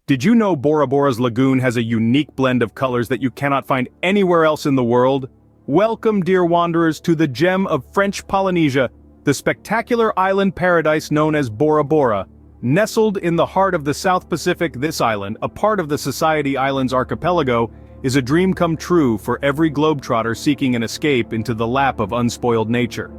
Did you know Bora Bora's lagoon has a unique blend of colors that you cannot find anywhere else in the world? Welcome, dear wanderers, to the gem of French Polynesia, the spectacular island paradise known as Bora Bora. Nestled in the heart of the South Pacific, this island, a part of the Society Islands archipelago, is a dream come true for every globetrotter seeking an escape into the lap of unspoiled nature.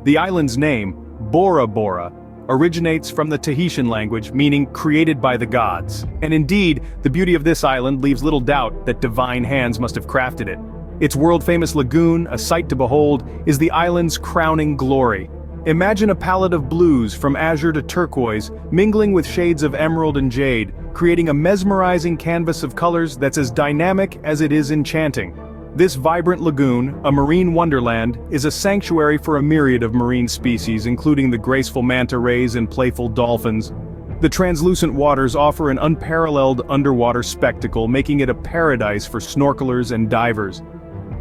The island's name, Bora Bora, originates from the Tahitian language meaning created by the gods. And indeed, the beauty of this island leaves little doubt that divine hands must have crafted it. Its world-famous lagoon, a sight to behold, is the island's crowning glory. Imagine a palette of blues from azure to turquoise, mingling with shades of emerald and jade, creating a mesmerizing canvas of colors that's as dynamic as it is enchanting. This vibrant lagoon, a marine wonderland, is a sanctuary for a myriad of marine species, including the graceful manta rays and playful dolphins. The translucent waters offer an unparalleled underwater spectacle, making it a paradise for snorkelers and divers.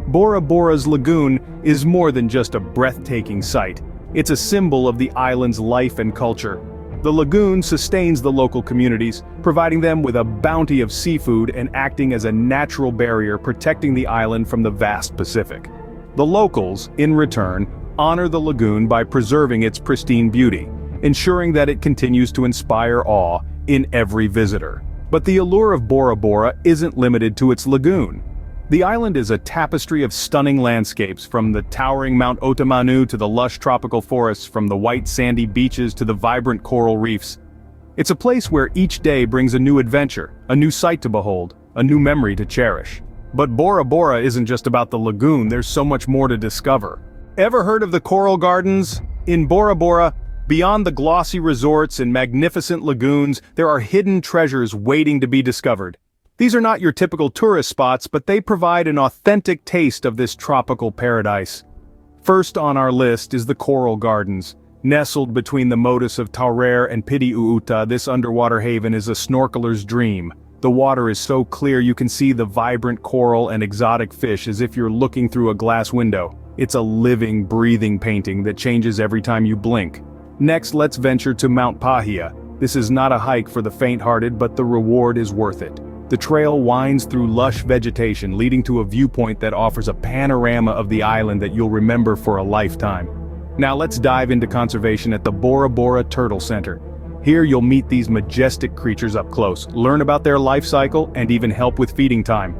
Bora Bora's lagoon is more than just a breathtaking sight. It's a symbol of the island's life and culture. The lagoon sustains the local communities, providing them with a bounty of seafood and acting as a natural barrier protecting the island from the vast Pacific. The locals, in return, honor the lagoon by preserving its pristine beauty, ensuring that it continues to inspire awe in every visitor. But the allure of Bora Bora isn't limited to its lagoon. The island is a tapestry of stunning landscapes, from the towering Mount Otamanu to the lush tropical forests, from the white sandy beaches to the vibrant coral reefs. It's a place where each day brings a new adventure, a new sight to behold, a new memory to cherish. But Bora Bora isn't just about the lagoon, there's so much more to discover. Ever heard of the coral gardens? In Bora Bora, beyond the glossy resorts and magnificent lagoons, there are hidden treasures waiting to be discovered. These are not your typical tourist spots, but they provide an authentic taste of this tropical paradise. First on our list is the Coral Gardens. Nestled between the motus of Taurare and Pitiuuta, this underwater haven is a snorkeler's dream. The water is so clear you can see the vibrant coral and exotic fish as if you're looking through a glass window. It's a living, breathing painting that changes every time you blink. Next, let's venture to Mount Pahia. This is not a hike for the faint-hearted, but the reward is worth it. The trail winds through lush vegetation, leading to a viewpoint that offers a panorama of the island that you'll remember for a lifetime. Now let's dive into conservation at the Bora Bora Turtle Center. Here you'll meet these majestic creatures up close, learn about their life cycle, and even help with feeding time.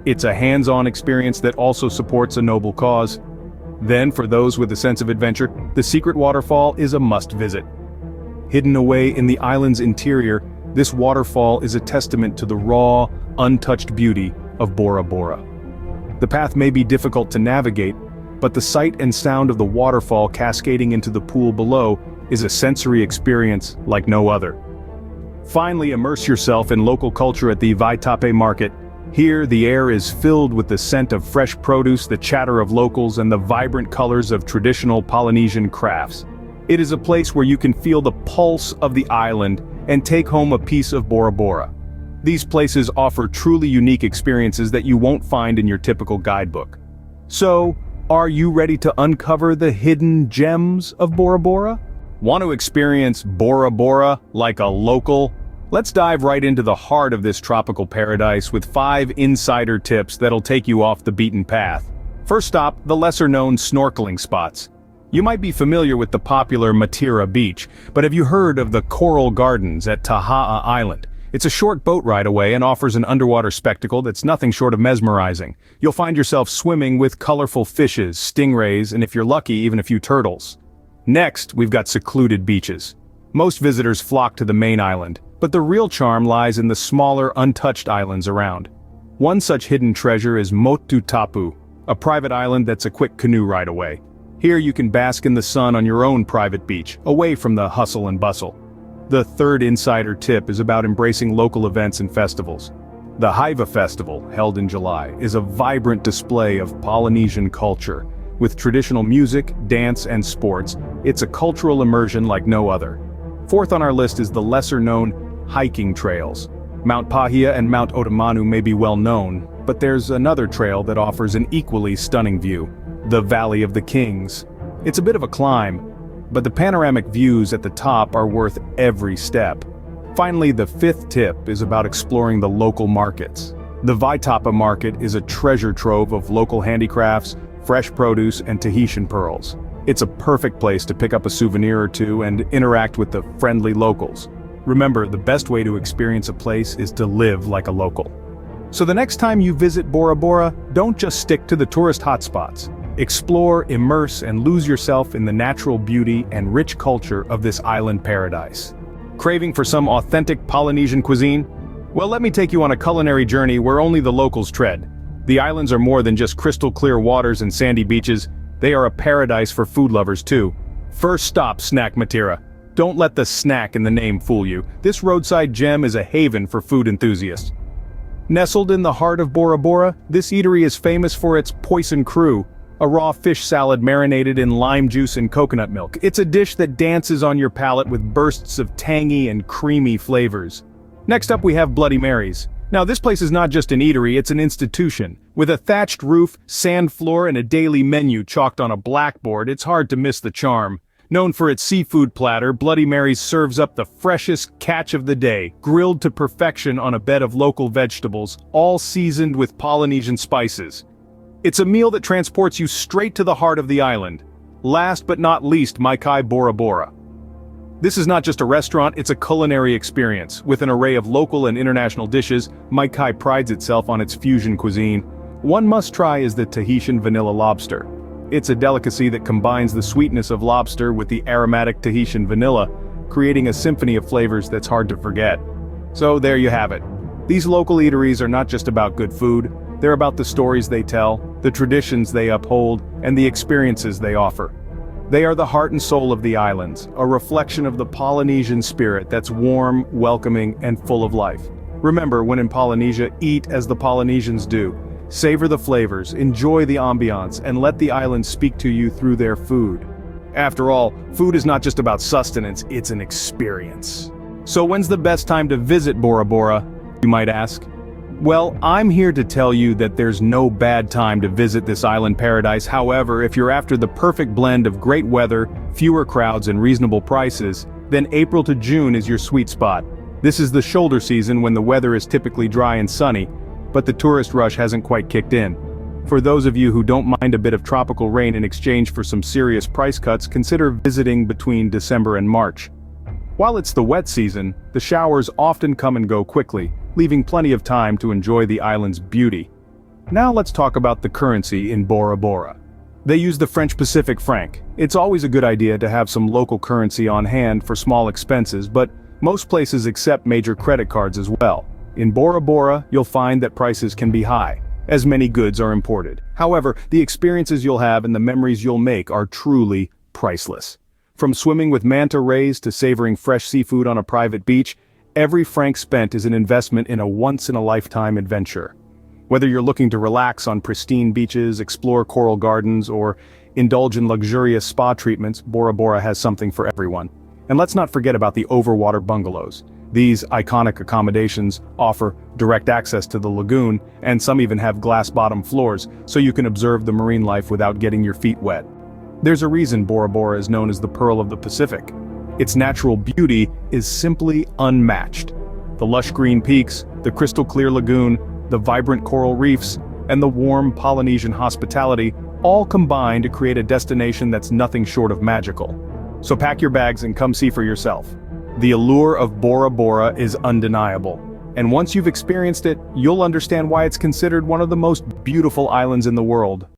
It's a hands-on experience that also supports a noble cause. Then, for those with a sense of adventure, the secret waterfall is a must-visit. Hidden away in the island's interior, this waterfall is a testament to the raw, untouched beauty of Bora Bora. The path may be difficult to navigate, but the sight and sound of the waterfall cascading into the pool below is a sensory experience like no other. Finally, immerse yourself in local culture at the Vaitape market. Here, the air is filled with the scent of fresh produce, the chatter of locals, and the vibrant colors of traditional Polynesian crafts. It is a place where you can feel the pulse of the island and take home a piece of Bora Bora. These places offer truly unique experiences that you won't find in your typical guidebook. So, are you ready to uncover the hidden gems of Bora Bora? Want to experience Bora Bora like a local? Let's dive right into the heart of this tropical paradise with 5 insider tips that'll take you off the beaten path. First stop, the lesser-known snorkeling spots. You might be familiar with the popular Matira Beach, but have you heard of the Coral Gardens at Taha'a Island? It's a short boat ride away and offers an underwater spectacle that's nothing short of mesmerizing. You'll find yourself swimming with colorful fishes, stingrays, and if you're lucky, even a few turtles. Next, we've got secluded beaches. Most visitors flock to the main island, but the real charm lies in the smaller, untouched islands around. One such hidden treasure is Motu Tapu, a private island that's a quick canoe ride away. Here you can bask in the sun on your own private beach, away from the hustle and bustle. The third insider tip is about embracing local events and festivals. The Haiva Festival, held in July, is a vibrant display of Polynesian culture. With traditional music, dance, and sports, it's a cultural immersion like no other. Fourth on our list is the lesser-known hiking trails. Mount Pahia and Mount Otamanu may be well known, but there's another trail that offers an equally stunning view. The Valley of the Kings. It's a bit of a climb, but the panoramic views at the top are worth every step. Finally, the fifth tip is about exploring the local markets. The Vaitapa market is a treasure trove of local handicrafts, fresh produce, and Tahitian pearls. It's a perfect place to pick up a souvenir or two and interact with the friendly locals. Remember, the best way to experience a place is to live like a local. So the next time you visit Bora Bora, don't just stick to the tourist hotspots. Explore, immerse, and lose yourself in the natural beauty and rich culture of this island paradise. Craving for some authentic Polynesian cuisine? Well, let me take you on a culinary journey where only the locals tread. The islands are more than just crystal clear waters and sandy beaches, they are a paradise for food lovers too. First stop, Snack Matira. Don't let the snack in the name fool you. This roadside gem is a haven for food enthusiasts. Nestled in the heart of Bora Bora, this eatery is famous for its poison crew, a raw fish salad marinated in lime juice and coconut milk. It's a dish that dances on your palate with bursts of tangy and creamy flavors. Next up we have Bloody Marys. Now this place is not just an eatery, it's an institution. With a thatched roof, sand floor, and a daily menu chalked on a blackboard, it's hard to miss the charm. Known for its seafood platter, Bloody Mary's serves up the freshest catch of the day, grilled to perfection on a bed of local vegetables, all seasoned with Polynesian spices. It's a meal that transports you straight to the heart of the island. Last but not least, Maikai Bora Bora. This is not just a restaurant, it's a culinary experience. With an array of local and international dishes, Maikai prides itself on its fusion cuisine. One must-try is the Tahitian vanilla lobster. It's a delicacy that combines the sweetness of lobster with the aromatic Tahitian vanilla, creating a symphony of flavors that's hard to forget. So there you have it. These local eateries are not just about good food, they're about the stories they tell, the traditions they uphold, and the experiences they offer. They are the heart and soul of the islands, a reflection of the Polynesian spirit that's warm, welcoming, and full of life. Remember, when in Polynesia, eat as the Polynesians do. Savor the flavors, enjoy the ambiance, and let the islands speak to you through their food. After all, food is not just about sustenance, it's an experience. So when's the best time to visit Bora Bora, you might ask? Well, I'm here to tell you that there's no bad time to visit this island paradise. However, if you're after the perfect blend of great weather, fewer crowds, and reasonable prices, then April to June is your sweet spot. This is the shoulder season when the weather is typically dry and sunny, but the tourist rush hasn't quite kicked in. For those of you who don't mind a bit of tropical rain in exchange for some serious price cuts, consider visiting between December and March. While it's the wet season, the showers often come and go quickly, leaving plenty of time to enjoy the island's beauty. Now let's talk about the currency in Bora Bora. They use the French Pacific franc. It's always a good idea to have some local currency on hand for small expenses, but most places accept major credit cards as well. In Bora Bora, you'll find that prices can be high, as many goods are imported. However, the experiences you'll have and the memories you'll make are truly priceless. From swimming with manta rays to savoring fresh seafood on a private beach, every franc spent is an investment in a once-in-a-lifetime adventure. Whether you're looking to relax on pristine beaches, explore coral gardens, or indulge in luxurious spa treatments, Bora Bora has something for everyone. And let's not forget about the overwater bungalows. These iconic accommodations offer direct access to the lagoon, and some even have glass-bottom floors, so you can observe the marine life without getting your feet wet. There's a reason Bora Bora is known as the Pearl of the Pacific. Its natural beauty is simply unmatched. The lush green peaks, the crystal clear lagoon, the vibrant coral reefs, and the warm Polynesian hospitality all combine to create a destination that's nothing short of magical. So pack your bags and come see for yourself. The allure of Bora Bora is undeniable, and once you've experienced it, you'll understand why it's considered one of the most beautiful islands in the world.